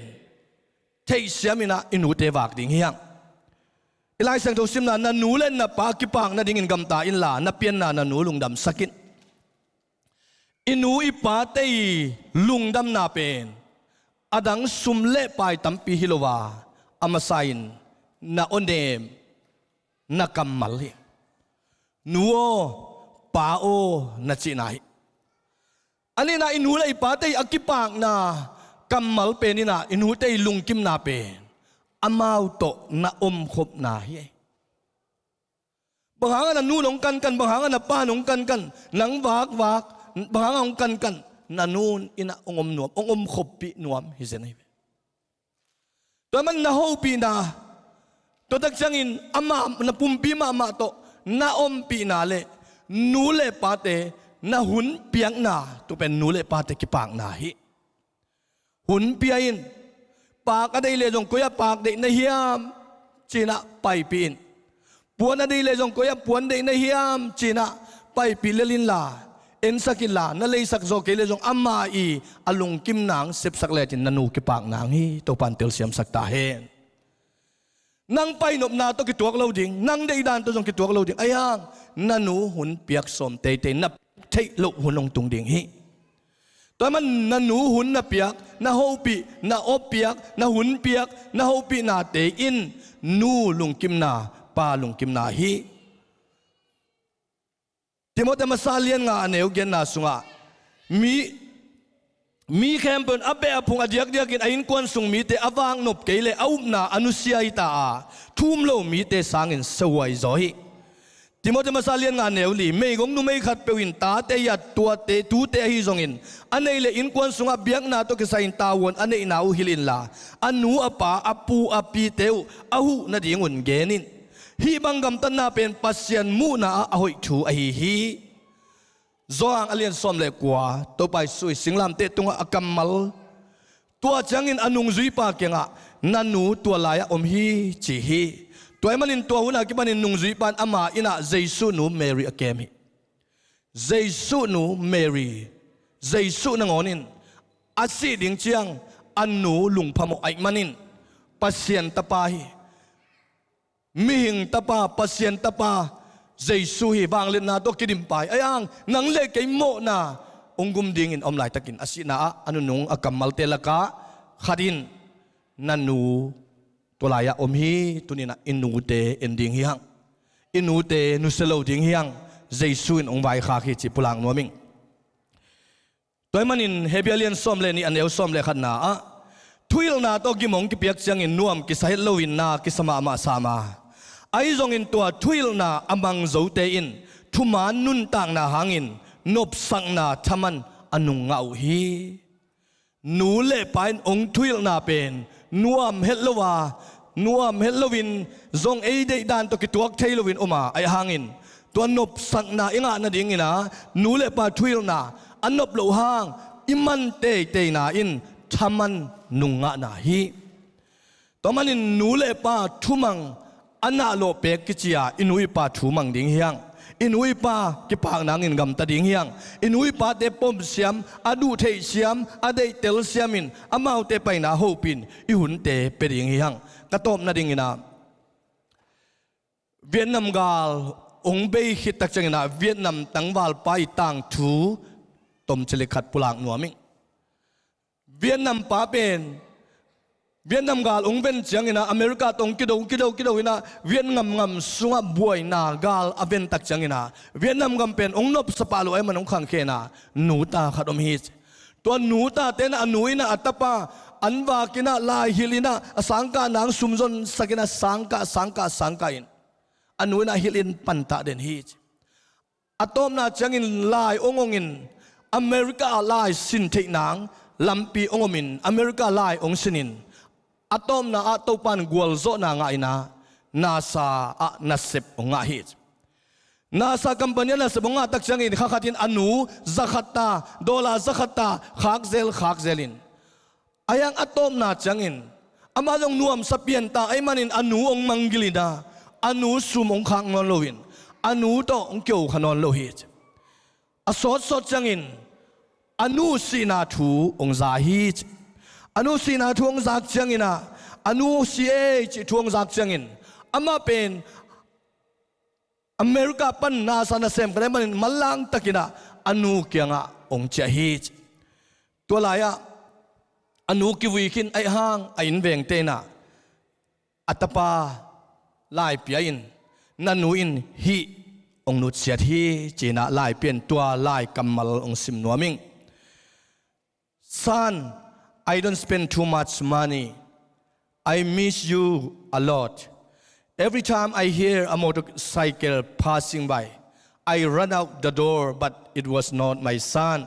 เทเสียมินาอินูเตวักดิ่งฮียังอีไลสังทุสิมนานันูเล่นนับปากิปังนัดิ่งกำตาอินลานับเปียนนานันูลุงดำสักินอินูอิปาเตยลุงดำนาเป็นอดังสุมเล่ไปตัมปีฮิโลวาอามาไซน์นาอนเดมนากัมมัลนัวปาโอนาจินายอันนี้นะอินูเลยอิปาเตยอากิปากนากัมมัลเป็นนี่นะอินูเตยลุงกิมนาเป็นอามาวโตนาอมขบนาเฮบางครั้งนะนูนงกันบางครั้งนะป้านงกันหนังวากบางองกันนันูนอินะองนวมองขบปีนวมฮิเซนัยตัวมันนาฮูปีนาตัวตักจังอินอามานาปุ่มปีมาโตนาอมปีนาเลนูเลปาเตนาหุนเปียงนาตัวเป็นนูเลปาเตกิปางนาฮิหุนเปียอินปากอะไรเลยจงกุยปากเด็กในเฮียมจีน่าไปปีนปวนอะไรเลยจงกุยปวนเด็กในเฮียมจีน่าไปปีเลลินลาเอ็นสักิลานั่นเลยสักโซเกเลยจงอามาอีอลุงกิมนางเสพสักเลจินนันูกิปากนางฮีตัวปันเตลเสียมสักตาเฮนนางไปนบนาตัวกิตัวกเราดิ่งนางได้ดานตัวจงกิตัวกเราดิ่งไอ้ยังนันูหุ่นเปียกสมเตยนับเทลุหุ่นลงตุงดิ่งฮีตัวมันนันูหุ่นนับเปียกนาโฮปีนาอบเปียกนาหุ่นเปียกนาโฮปีนาเตอินนูลุงกิมนาปาลุงกิมนาฮีที่มดแต่มาซาเลียนงาเนวเกนนาสุงะมีแคมเปญอับเบะพุงอดียกกินอินควนสุงมีเตอวางนบเกลเอาหน้าอนุเซียอิตาทุ่มโลมีเตสังอินสวยจอยที่มดแต่มาซาเลียนงาเนวลีไม่กงนุไม่ขัดเปวินตาเตยัดตัวเตตูเตฮิจงอินอันนี้เลยอินควนสุงะเบียกนาตัวกิสัยตาวนอันนี้นาอุฮิลินลาอันนูอปาอปูอปีเตวอาหูนาดิงุนเกนินฮีบังกำตันนาเป็นปัสยันมูนาอหอยชูอหิฮีจางอเลียนสมเลกว่าตัวไปสุยสิงลำเตตุงอกัมมัลตัวจังอินอนุงจุยปากเกงะนันนูตัวลายอมฮีจีฮีตัวมันอินตัวหุนอากิบันอินนุงจุยปานอามาอินะเจสุนูเมรีอเกมิเจสุนูเมรีเจสุนังอนินอาศิดิงเชียงอันนูลุงพมไอมันินปัสยันตปาฮีมิหิงตปาปัสยันตปาเจสุฮีบางเลนนาตัวกิดิมไปไอ้ยังนังเล็กไอ้โมนาองกุมดิ่งอินอมไลตะกินอาศินาอนุนงอกัมมัลเตลกะขัดินนันู ตัวลายอมฮีตัวนี้นะอินูเตเอนดิ้งเฮียงอินูเตนุสโลดิ้งเฮียงเจสุนองไวขาคิจิปุลังนัวมิงตัวมันอินเฮเบียเลียนซอมเลนี่อันเอลซอมเลขันนาทุยลนาโตกิมงกิเปียกจังอินนัวมกิสาฮิโลวินนากิสมามาสามาไอซงอินตัวทุยลนาอมังโจเตอินทุมานุนต่างนาหางอินนบสังนาทมันอนุงเงาฮีนูเล่ไปองทุยลนาเป็นนัวมเฮลวานัวมเฮลวินซงเอเดดันตกิตัวเทลวินออกมาไอหางอินตัวนบสังนาอิงานาดิ่งอินะนูเล่ปาทุยลนาอันนบโลหางอิมันเตเตนาอินทมันนุงงะนาฮีตัวมันอินนูเล่ปาทุมังอันนาโลเปกกิจยาอินุยปาทุมังดิ่งเฮียงอินุยปากิปากนางอินกำตาดิ่งเฮียงอินุยปาเตปมเสียมอดูเทเสียมอเดเตลเสียมินอามาเตไปนาโฮปินอิหุนเตเปดิ่งเฮียงกระตบนาดิ่งนะเวียดนามกาลองเบยฮิตตักจังนะเวียดนามตั้งวาลไปต่างทูตมเฉลิขัดปุลังนัวมิงเวียดนามป้าเป็นเวียดนามกาลองเป็นจังนะอเมริกาตรงกิโดนะเวียดนามงำสุงบวยนากาลอเวนตักจังนะเวียดนามงำเป็นองนบสปาโลไอมันองขังเคนะหนูตาขัดอมฮิตตัวหนูตาเตนะอนุยนะอัตปาอันวากินะลายฮิลินะสังกานางสุมจนสกินะสังกาอินอนุยนะฮิลินปันตาเดนฮิตอะตอมนาจังอินลายองอินอเมริกาลายสินเทนางลำปีองมินอเมริกาลายองสินินอะตอมนาอะตปันกวลโซนางไอนานาซาอะนัสเซบองฮิตนาซาคัมปานีนัสเซบองตักจังอินข้าขัดินอนุซักตาดอลาซักตาขักเซลินอายังอะตอมนาจังอินอามาลงนวมสเปียนตาไอมันินอนุองมังกิลินาอนุสุมองขังนอนโลวินอนุโตองเกี่ยวขนอนโลหิตอสดจังอินอนุสีนาทูองซาฮิตอนุสีนาทูองซักจังอินะอนุสีเอจิทูองซักจังอินอามาเป็นอเมริกาปันนาซานาเซมกันได้มันมัลลังตะกินะอนุเกียงะองเจฮิตตัวลายะอนุกิวิคินไอห้างไออินเวงเตนะอัตปาลายเปียอินนันนูอินฮีองนุเสียทีจีน่าลายเปลี่ยนตัวลายกำมลองสิมนัวมิง Son I don't spend too much money I miss you a lot every time I hear a motorcycle passing by I run out the door but it was not my son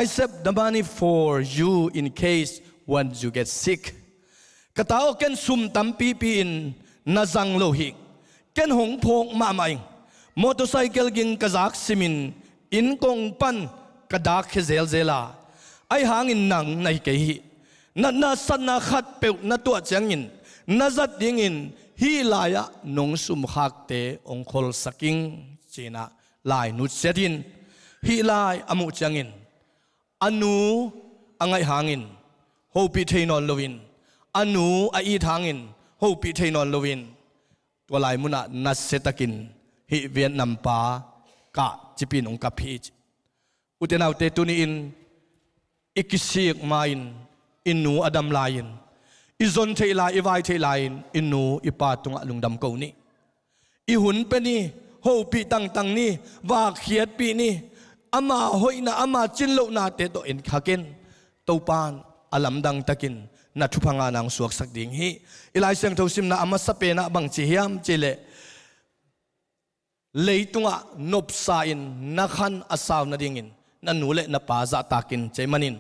I saved the money for you in case when you get sick กระตาเกันซุ่มตั้มปีอินนาจังโลหิกเกันหงพงมาใหม่มอเตอร์ไซค์กินกระจักซิมินอินกงปันกระดักเซลาไอหางอินหนังในเกหินาสันนาขัดเปิวนาตัวจังอินนาจัดดิงอินฮีลายะนงสุมหักเตองคอลสกิงจีน่าลายนุดเซดินฮีลายอมุจังอินอนุอังไอหางอินโฮปิเทนอนโลวินอนุไออีทางอินโฮปิเทนอนโลวินตัวลายมุนะนัสเซตกินฮิเวียนนัมปากะจิปินองกับพีจอุตนาอุเตตุนีอินอิกิซีกมาอินอินูอดัมลายินอิซอนเทลาอิวายเทลายินอินูอิปาตุงะลุงดำเกานี่อิหุนเป็นนี่โฮปีตังนี่วาเขียดปีนี่อามาหอยนะอามาจินโลนาเตโตอินขาเกนเต้าปานอลัมดังตะกินนัทุพังานางสวกสักดิ่งฮีอิลายเสียงทุสิมนะอามาสเปนะบังจิฮิมจิเลเลยตุงะนบสาอินนักขันอาสาวนาดิ่งอินนั่นนูเลนป้าอาซาตากินเจมันิน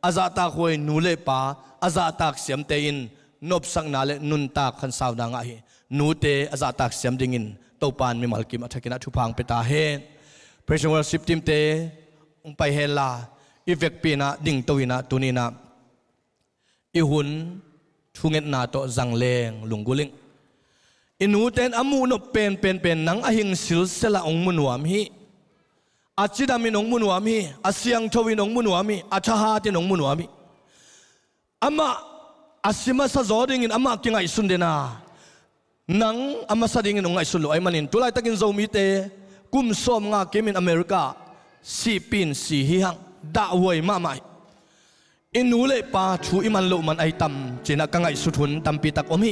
อาซาตาควยนูเลป้าอาซาตาเสียมเตอินนบสังนาเลนุนตาขันสาวนางะฮีนูเตอาซาตาเสียมดิ่งอินเต้าปานมีมัลกิมอัฐกินะทุพังเปตาเฮนPraise and worship team เตองไปเฮลาอีเวกปีนะดิ่งตัวนะตุนีนะอีหุนทุเงินนาโตจังเลงลุงกุลิงอินูเตนอามูนเป็นนังอหิงสิลเซลาองมุนวามฮีอาจิดามินองมุนวามฮีอาเซียงทวินองมุนวามฮีอาชาฮาตินองมุนวามฮีอามาอาซิมาซาจอดิงินอามากิงไอสุนเดนานังอามาซาดิงินองไอสุนโลไอมันินตุไลตะกินโซมิเตกุมสมงาเกมินอเมริกาสีปินสีฮิฮังด่าหวยมาใหม่อินูเลปาชูอิมันโลมันไอตัมเจนักกังไอสุทุนตัมปีตักอมฮิ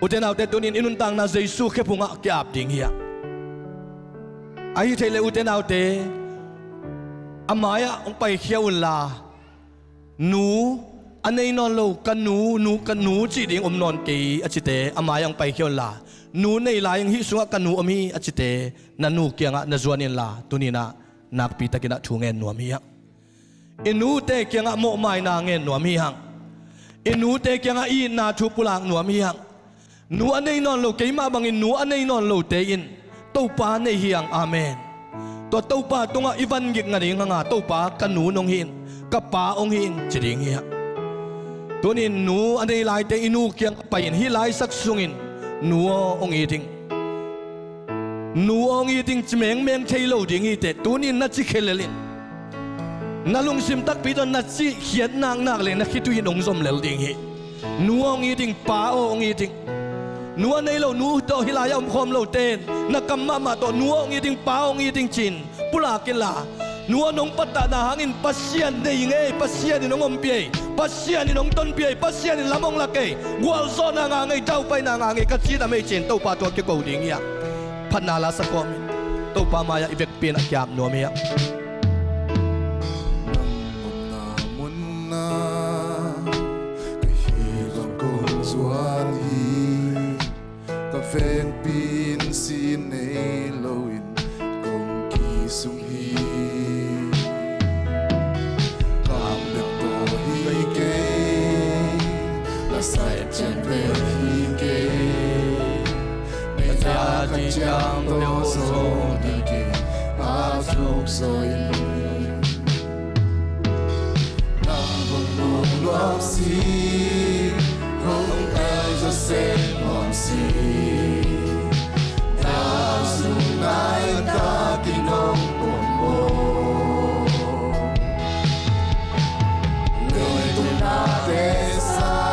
uten autte tunin inuntang na Jesu ke punga ke ap ding hiya ai thele uten autte amaya ong pai khiaula nu anei non lo kanu chi ding non ke achite amaya ong pai khiaula nu nei la yang hi sunga kanu ami achite nanu kianga na zuanin la tunina nakpi takina thungen nuam hi inu te kianga mo mai na ngen nuam hi hang inu te kianga i na thu pulang nuam hi hang nu anei non lo keima bangin nu anei non lo te in to pa nei hiang amen to pa tunga ivan gik ngari nga to pa kanu nong hin ka pa ong hin chiring hi tunin nu anei lai te inu kiang pain hi lai sak sungin nu ong eating nu ong eating chmeng meng thailo ding hi te tunin na chi khelelin nalung sim tak pi don na chi hiat nak le na khitu hin ong zom lel ding hi nu ong eating pa ong eating nu anei lo nu to hilaya khom lo ten na kamma ma to nu ong eating pa ong eating chin pula kila nu anong pata na hangin pasian nei nge pasian ni nong ompie pasian ni nong ton piai pasian ni lamong lake wal zo na nga ngai tau pai na nga ngai ka chi da me chen to pa to ke ko ding ya phanna la sa kom to pa ma ya ivek pin a kyam no me ya mun na ka hi gam kong zuan hi ka feng pin sin nei loin kong ki sung hi sai chân về khi kê ngày ta khăn trang đô số đi kê áo chúc rồi nằm vùng buồn loa xí không tay cho xem mòn xí ta dùng ai ta kinh nông buồn bồ người tung na tê xa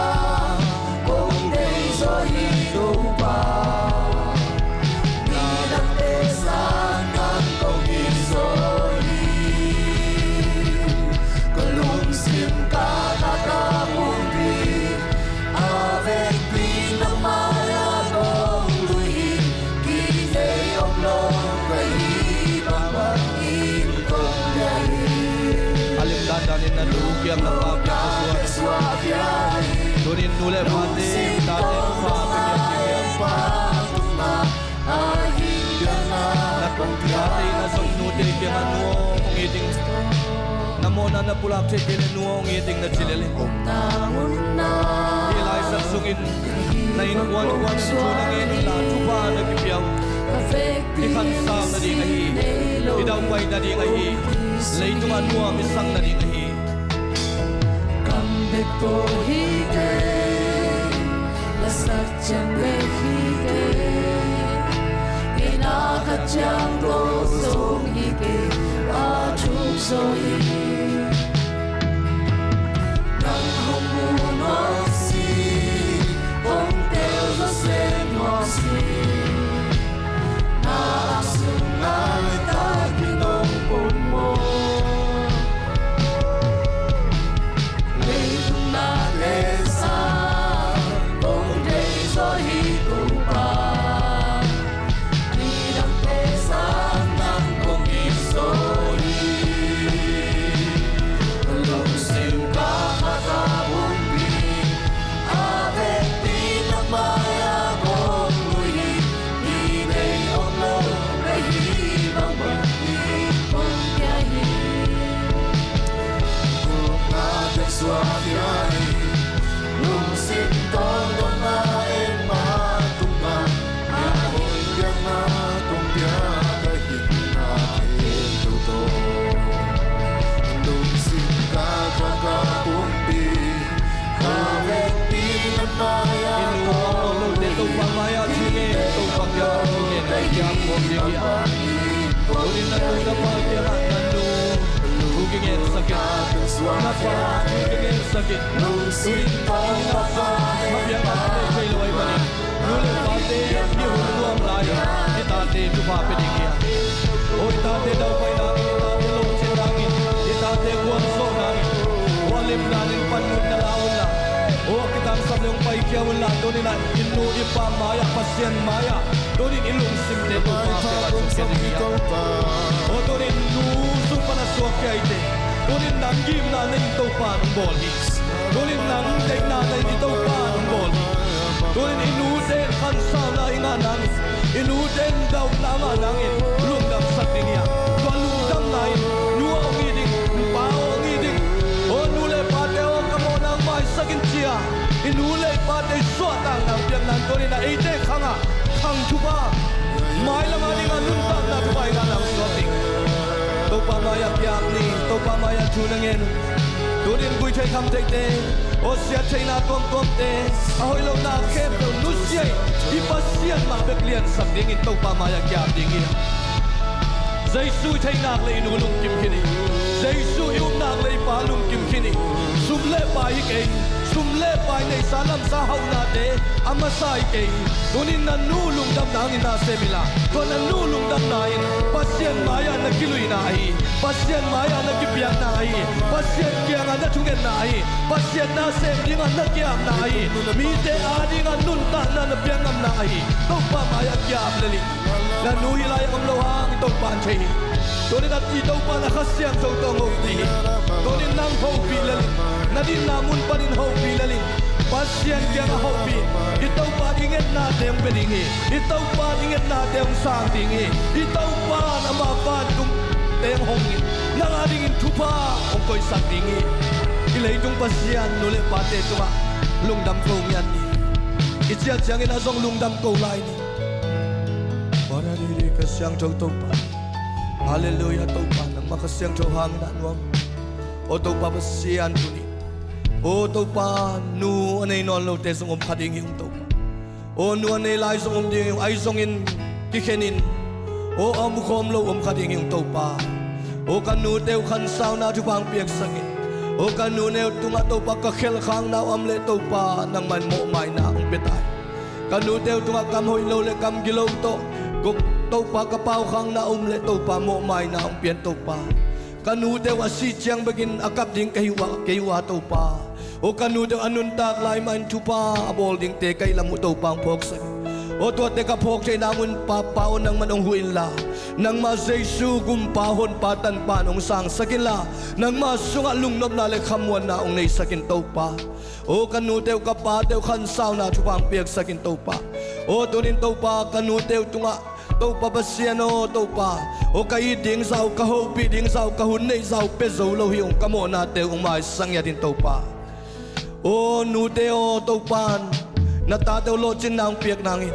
kiam na pa ya tunin nule mate ta te pa na kong piate na som nu te kiam anu ngiting namo na pulak te kiam anu ngiting na chilele ilai sak sungin na in wan chuna ngen la tu pa na kipiaw ikhan sa na di ngai idaw pai na di ngai leitung anu misang na di ngai to hi ke la sak chang le hi ke ina kha chang do so hi ke a chu so hi nang hong mu no si hong te zo se no si na sung ai ta ki nong pon mo sakit nusin pa mapia pa te kay loy mani nule pa te yu luam lai kita te tu pa pedigia oi ta te daw pai na kita te lo chen dangin kita te buan so na walim na ning panun na laon la o kita sa long pai kya wala Tuni na inu ipa maya pasien maya Tuni ilung simte tu pa kaya sukya diya O tuni nu supa na sukya ite Tuni nanggim na na ito pa ng boli Tuni nanggim na na ito pa ng boli Tuni inu den kansa na ina nangis Inu den daw nama nangin Lungdam sa tingya Tua lungdam na in Nua o ngiding Pao o ngiding O nule pate o kamo nang may sakin siya Inule pate suatang ng piyanan Tuni na ite kanga Kang chupa May lang aning anuntang na tupay na ng suating Topa maya piyak ni Topa maya tunangin Tunin gui chay kam tay te O siya chay na tom te Ahoy lo na kem lo nusyay Ipasyan mabeklian sa dingin Topa maya piyak dingin Jaisu chay nak le inulong kim kini Jaisu yung nak le ipalong kim kini Sumle pa hikay Sumle pa inay salam sa haw nate Amasay kay Tunin nanulong damdangin na semila Kung nanulong damdahin Pasyan maya nagkiloy na ay Pasyan maya nagkipiyak na ay Pasyan kaya nga natungen na ay Pasyan na semdi nga nagyam na ay Mite adi nga nunta na napiyangam na ay Taupa maya kiyam lali Nanuhilay ang lohang itong panchay Tunin at itaw pa nakasyang sa utong hopi Tunin ng hopi lali Nadin namun pa rin hopi lali Pasyan kaya nga hopi Itaw pa inget natin ang belingi Itaw pa inget natin ang sangtingi Itaw pa na mapad kung tayang hongin Nang adingin tupa kung ko'y sangtingi Ilay itong pasyan nuli pate tunga Lungdam kong yan ni Itsiyat siyang inasong lungdam kong lain ni Para diri kasyang chow topa Hallelujah topa Nang makasyang chow hangin anwam O topa pasyan tuni O topa nu anay non lo te song kading yung topa O nu anay lai song ding yung ay songin kikenin O amukom lo kading yung topa O kanu teo kan saw na tupang piyak sangin O kanu neo tunga topa kakel kang na amle topa Nang man mo may na ang betay Kanu teo tunga kam hoy lo le kam gilaw to Kuk topa kapaw kang na umle topa mo may na ang piyan topa Kanu teo asityang bagin akap ding kahiwa topa O kanu teo anuntak lai man tupa Abol ding te kay lamu topang poksa O tuwa te kapok chay namun papaon ng manong huila Nang masaysu gumpahon patan panong sang sakila Nang masunga lungnob na lekhamwan na ong nay sakin topa O kanu teo kapateo kansaw na tupang piyak sakin topa O tunin topa kanu teo tunga Topa basyano topa O kaiding saw kahopi ding saw kahunay saw pezo lo hiyong kamo na teo umay sangya din topa O nuteo topan Natateo lo chin na ang piyak nangin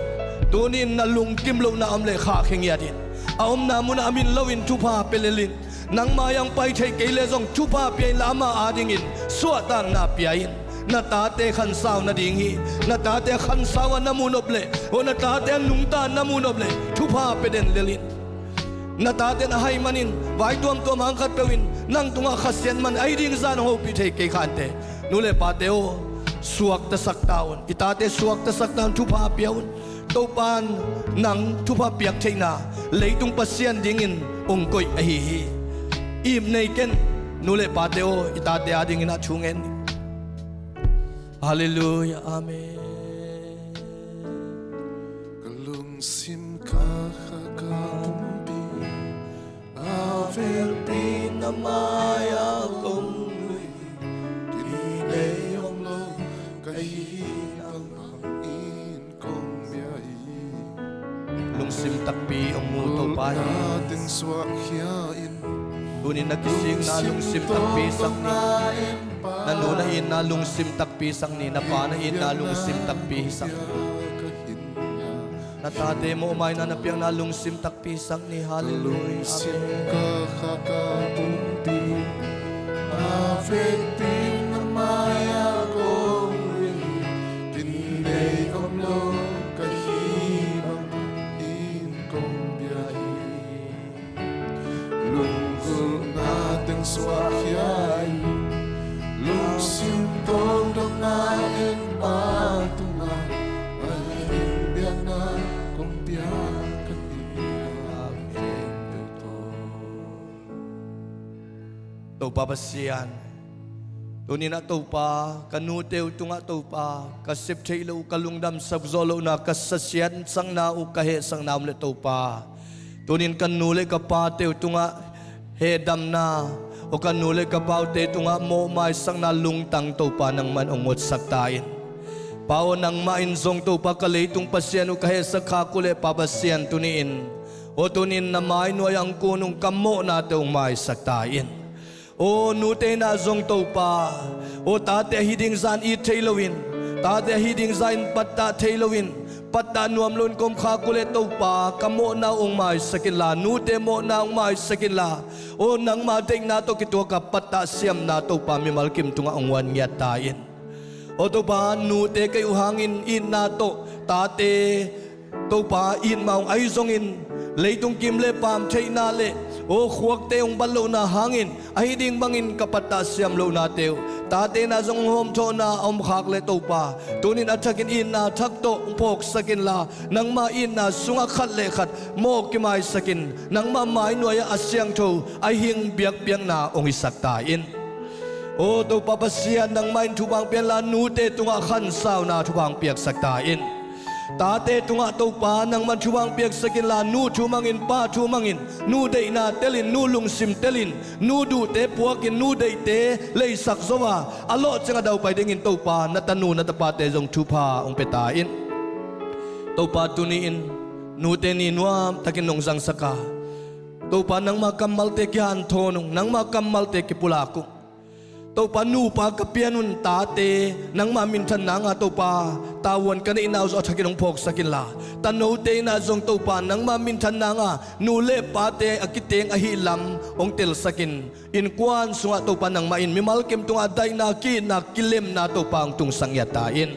Tunin na lungkim lo na amle kaking yadin Aom na muna amin lawin tupa pelelin Nang mayang pay chay kailezong tupa piyay lama adingin Suatang na piyayin Natate kansaw na dinghi Natate kansawa na munoble O natate nungta na munoble Tupa peden lelin Natate na haymanin Vay tuam tuam angkat pewin Nang tunga kasyan man ay ding zanong hopi chay kay kante Nule pateo Suwak tasak taon Itate suwak tasak taon tupa piyawon Topan nang tupa piyak chay na Leitung pasyan dingin ungkoy ahihi Im naiken Nule pateo Itate ading inachungen Hallelujah, Amen Kalungsim kakakampi Avel pinamaya kong Dinayong lo kahibang hangin kong biyahe Lungsim takpi ang muto pa nating swakyain Kunin nagising na lungsim takpi sang ni Nanunahin na lungsim takpi sang ni Napanahin na lungsim takpi sang ni Natate mo umay na napiyang na lungsim takpi sang ni Hallelujah, Kalungsim Amen kakakapumpi Avet pinamaya kong Dinayong lo kahibang hangin kong biyahe Lungkol nating swakyain Lungsim tondok natin patunga Aling biyan na kong biyakan To papasiyan ตัวนี้นะตัวปากันนูเตวตุงะตัวปากัสิบเทลูกัลุงดำสับโซโลนะกัสเสียนสังนาอุกะเฮสังนามเลตัวปาตัวนี้กันนูเลกับปาเตวตุงะเฮดำนาo kan nule ka paute tunga mo mai sang na lungtang to pa nang man ongot saktain pao nang main zong to pa kalei tung pasien u kahe sakha kule papasian tuniin o tunin na mai no yang kunung kammo na te mai saktain o nute na zong to pa o ta te hiding zan I thailowin ta te hiding zain patta thailowin patta nuam lun kom kha kule to pa kamo na ong mai sakila nu te mo na ong mai sakila o nang ma ding na to kito ka patta siam na to pa mi malkim tunga ong wan ya tain o to pa nu te kay uhangin in na to ta te to pa in maung ay zongin leitung kim le pam thei na le o khuak te ong balo na hangin ay ding bangin kapatta siam lo na teu tate na zong hom tho na om khak le to pa tunin athakin in na thak to phok sakin la nang ma in na sunga khat le khat mo ki mai sakin nang ma mai noya asyang tho ai hing biak piang na ong isak ta in o to pa pasian nang main thu bang pian la nu te tunga khan saw na thu bang piak sak ta in tate tunga to pa nang man thu bang piak sakin la nu thu mangin pa thu mangin nu dei na telin nu lung sim telin nu du te puakin nu dei te lei sak zowa alo chenga dau pai dingin to pa na tanu na ta pa te jong thu pa ong peta in to pa tuni in nu te ni nuam takin nong sang saka to pa nang ma kamal te kyan thonong nang ma kamal te ki pulaku to pa nu pa kapianun ta te nang ma min than nang a to pa tawon kan inaw zo thakinong phok sakin la tano te na zong to pa nang ma min than nang a nu le pa te akiteng a hi lam ong tel sakin in kwan sunga to pa nang ma in mi malkem tunga dai na ki na kilem na to pa ang tung sang yata in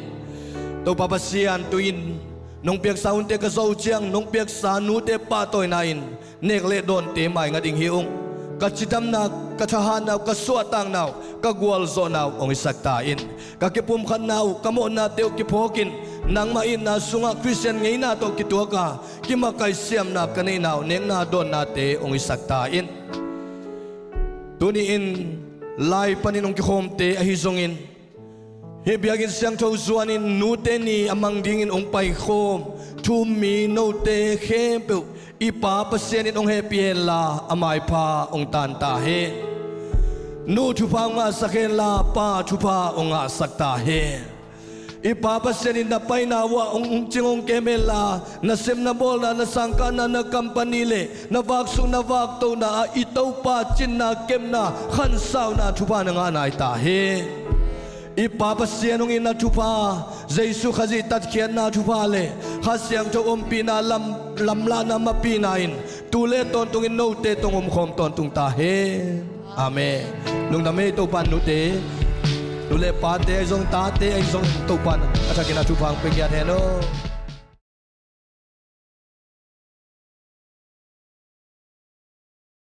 to pa pasian tuin nong piak saun te ka zo chiang nong piak sa nu te pa toy na in nek le don te mai nga ding hiung kachidam na kathahanaw kaswatang naw kagwal zo naw ong isaktain kakipum khan naw kamo na teo kipokin nang main na sunga Christian ngay na to kituaka kimakay siyam na kaninaw neng na don na te ong isaktain tuniin lai paninong kikom te ahizongin hibyagin siyang tawzuanin nute ni amang dingin ong paikom tumi no te khempeu ipapasyanin ong hepien la amay pa ong tantahe nu chupa nga sakin la pa chupa ong nga saktahe ipapasyanin na painawa ong chingong kemela na sim na bol na nasangka na nagkampanile na vakso na vakto na itaw pa chin na kem na khansaw na chupa na nga naitahe ipapasyanong ina chupa Jesu khazi tatkhian na chupa le khasyang to pina lamla na mapinain tule ton tungin no te tong khom ton tung ta he amen nung dame to pan nu te tule pa te zong ta te ai zong to pan athakina chupa pengya the no